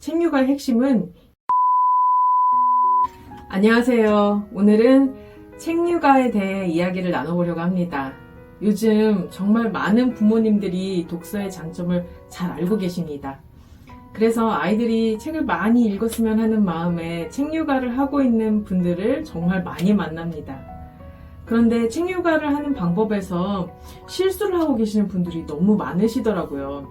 책 육아의 핵심은 안녕하세요. 오늘은 책 육아에 대해 이야기를 나눠보려고 합니다. 요즘 정말 많은 부모님들이 독서의 장점을 잘 알고 계십니다. 그래서 아이들이 책을 많이 읽었으면 하는 마음에 책 육아를 하고 있는 분들을 정말 많이 만납니다. 그런데 책 육아를 하는 방법에서 실수를 하고 계시는 분들이 너무 많으시더라고요.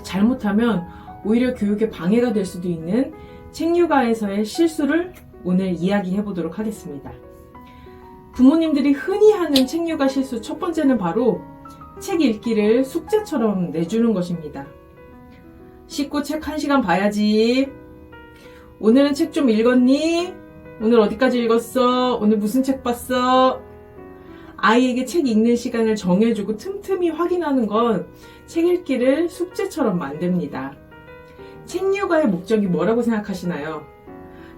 잘못하면 오히려 교육에 방해가 될 수도 있는 책 육아에서의 실수를 오늘 이야기해 보도록 하겠습니다. 부모님들이 흔히 하는 책 육아 실수 첫 번째는 바로 책 읽기를 숙제처럼 내주는 것입니다. 씻고 책 1시간 봐야지. 오늘은 책 좀 읽었니? 오늘 어디까지 읽었어? 오늘 무슨 책 봤어? 아이에게 책 읽는 시간을 정해주고 틈틈이 확인하는 건 책 읽기를 숙제처럼 만듭니다. 책 육아의 목적이 뭐라고 생각하시나요?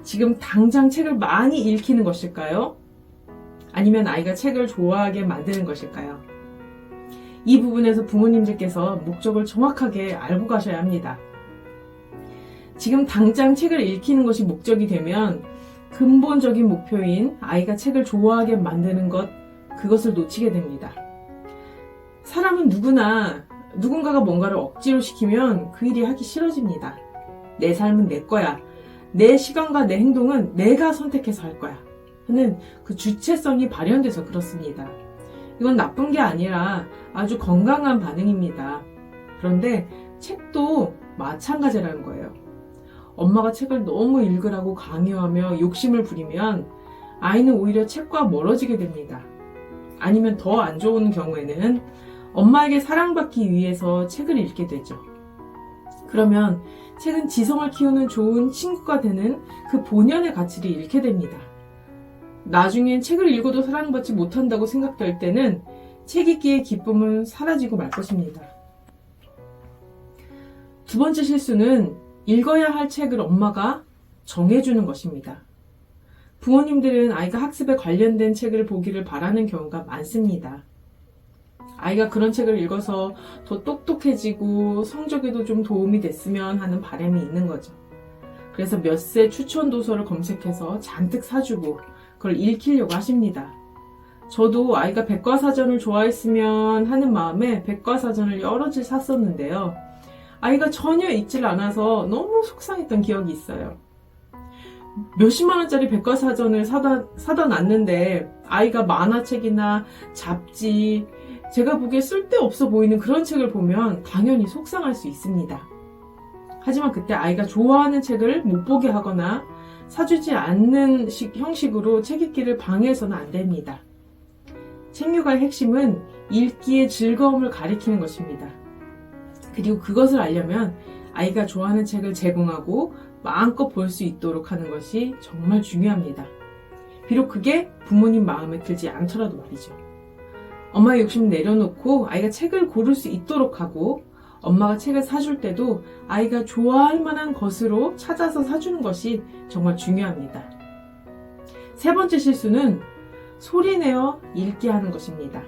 지금 당장 책을 많이 읽히는 것일까요? 아니면 아이가 책을 좋아하게 만드는 것일까요? 이 부분에서 부모님들께서 목적을 정확하게 알고 가셔야 합니다. 지금 당장 책을 읽히는 것이 목적이 되면 근본적인 목표인 아이가 책을 좋아하게 만드는 것, 그것을 놓치게 됩니다. 사람은 누군가가 뭔가를 억지로 시키면 그 일이 하기 싫어집니다. 내 삶은 내 거야. 내 시간과 내 행동은 내가 선택해서 할 거야. 하는 그 주체성이 발현돼서 그렇습니다. 이건 나쁜 게 아니라 아주 건강한 반응입니다. 그런데 책도 마찬가지라는 거예요. 엄마가 책을 너무 읽으라고 강요하며 욕심을 부리면 아이는 오히려 책과 멀어지게 됩니다. 아니면 더 안 좋은 경우에는 엄마에게 사랑받기 위해서 책을 읽게 되죠. 그러면 책은 지성을 키우는 좋은 친구가 되는 그 본연의 가치를 잃게 됩니다. 나중엔 책을 읽어도 사랑받지 못한다고 생각될 때는 책 읽기의 기쁨은 사라지고 말 것입니다. 두 번째 실수는 읽어야 할 책을 엄마가 정해주는 것입니다. 부모님들은 아이가 학습에 관련된 책을 보기를 바라는 경우가 많습니다. 아이가 그런 책을 읽어서 더 똑똑해지고 성적에도 좀 도움이 됐으면 하는 바람이 있는 거죠. 그래서 몇 세 추천 도서를 검색해서 잔뜩 사주고 그걸 읽히려고 하십니다. 저도 아이가 백과사전을 좋아했으면 하는 마음에 백과사전을 여러 질 샀었는데요. 아이가 전혀 읽질 않아서 너무 속상했던 기억이 있어요. 몇십만 원짜리 백과사전을 사다 놨는데 아이가 만화책이나 잡지, 제가 보기에 쓸데없어 보이는 그런 책을 보면 당연히 속상할 수 있습니다. 하지만 그때 아이가 좋아하는 책을 못 보게 하거나 사주지 않는 형식으로 책 읽기를 방해해서는 안 됩니다. 책 육아의 핵심은 읽기의 즐거움을 가리키는 것입니다. 그리고 그것을 알려면 아이가 좋아하는 책을 제공하고 마음껏 볼 수 있도록 하는 것이 정말 중요합니다. 비록 그게 부모님 마음에 들지 않더라도 말이죠. 엄마의 욕심을 내려놓고 아이가 책을 고를 수 있도록 하고 엄마가 책을 사줄 때도 아이가 좋아할 만한 것으로 찾아서 사주는 것이 정말 중요합니다. 세 번째 실수는 소리내어 읽게 하는 것입니다.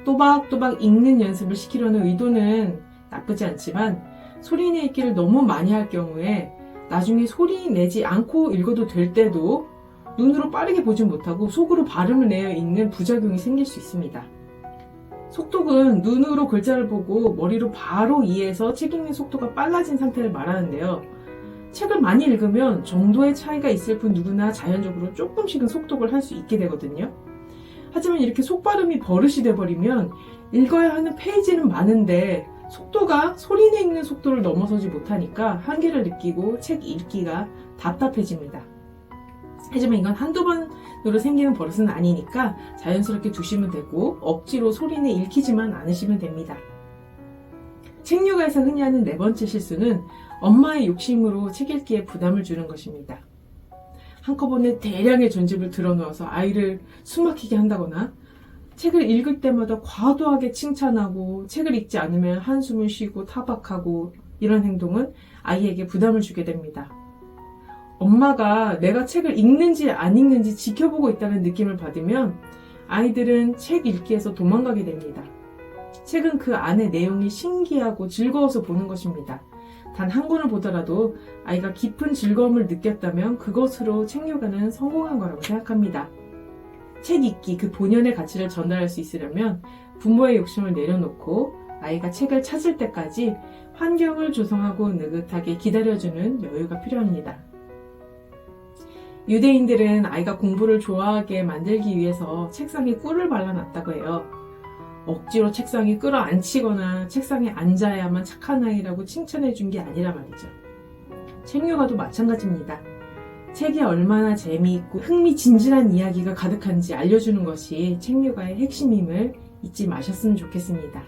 또박또박 읽는 연습을 시키려는 의도는 나쁘지 않지만 소리내 읽기를 너무 많이 할 경우에 나중에 소리 내지 않고 읽어도 될 때도 눈으로 빠르게 보지 못하고 속으로 발음을 내어 읽는 부작용이 생길 수 있습니다. 속독은 눈으로 글자를 보고 머리로 바로 이해해서 책 읽는 속도가 빨라진 상태를 말하는데요. 책을 많이 읽으면 정도의 차이가 있을 뿐 누구나 자연적으로 조금씩은 속독을 할 수 있게 되거든요. 하지만 이렇게 속발음이 버릇이 돼버리면 읽어야 하는 페이지는 많은데 속도가 소리내 읽는 속도를 넘어서지 못하니까 한계를 느끼고 책 읽기가 답답해집니다. 하지만 이건 한두 번으로 생기는 버릇은 아니니까 자연스럽게 두시면 되고 억지로 소리내 읽히지만 않으시면 됩니다. 책 육아에서 흔히 하는 네 번째 실수는 엄마의 욕심으로 책 읽기에 부담을 주는 것입니다. 한꺼번에 대량의 전집을 들어놓아서 아이를 숨막히게 한다거나 책을 읽을 때마다 과도하게 칭찬하고 책을 읽지 않으면 한숨을 쉬고 타박하고 이런 행동은 아이에게 부담을 주게 됩니다. 엄마가 내가 책을 읽는지 안 읽는지 지켜보고 있다는 느낌을 받으면 아이들은 책 읽기에서 도망가게 됩니다. 책은 그 안의 내용이 신기하고 즐거워서 보는 것입니다. 단 한 권을 보더라도 아이가 깊은 즐거움을 느꼈다면 그것으로 책 육아는 성공한 거라고 생각합니다. 책 읽기, 그 본연의 가치를 전달할 수 있으려면 부모의 욕심을 내려놓고 아이가 책을 찾을 때까지 환경을 조성하고 느긋하게 기다려주는 여유가 필요합니다. 유대인들은 아이가 공부를 좋아하게 만들기 위해서 책상에 꿀을 발라놨다고 해요. 억지로 책상에 끌어안치거나 책상에 앉아야만 착한 아이라고 칭찬해 준 게 아니라 말이죠. 책 육아도 마찬가지입니다. 책이 얼마나 재미있고 흥미진진한 이야기가 가득한지 알려주는 것이 책 육아의 핵심임을 잊지 마셨으면 좋겠습니다.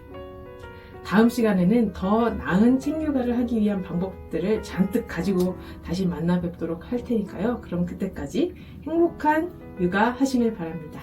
다음 시간에는 더 나은 책 육아를 하기 위한 방법들을 잔뜩 가지고 다시 만나 뵙도록 할 테니까요. 그럼 그때까지 행복한 육아 하시길 바랍니다.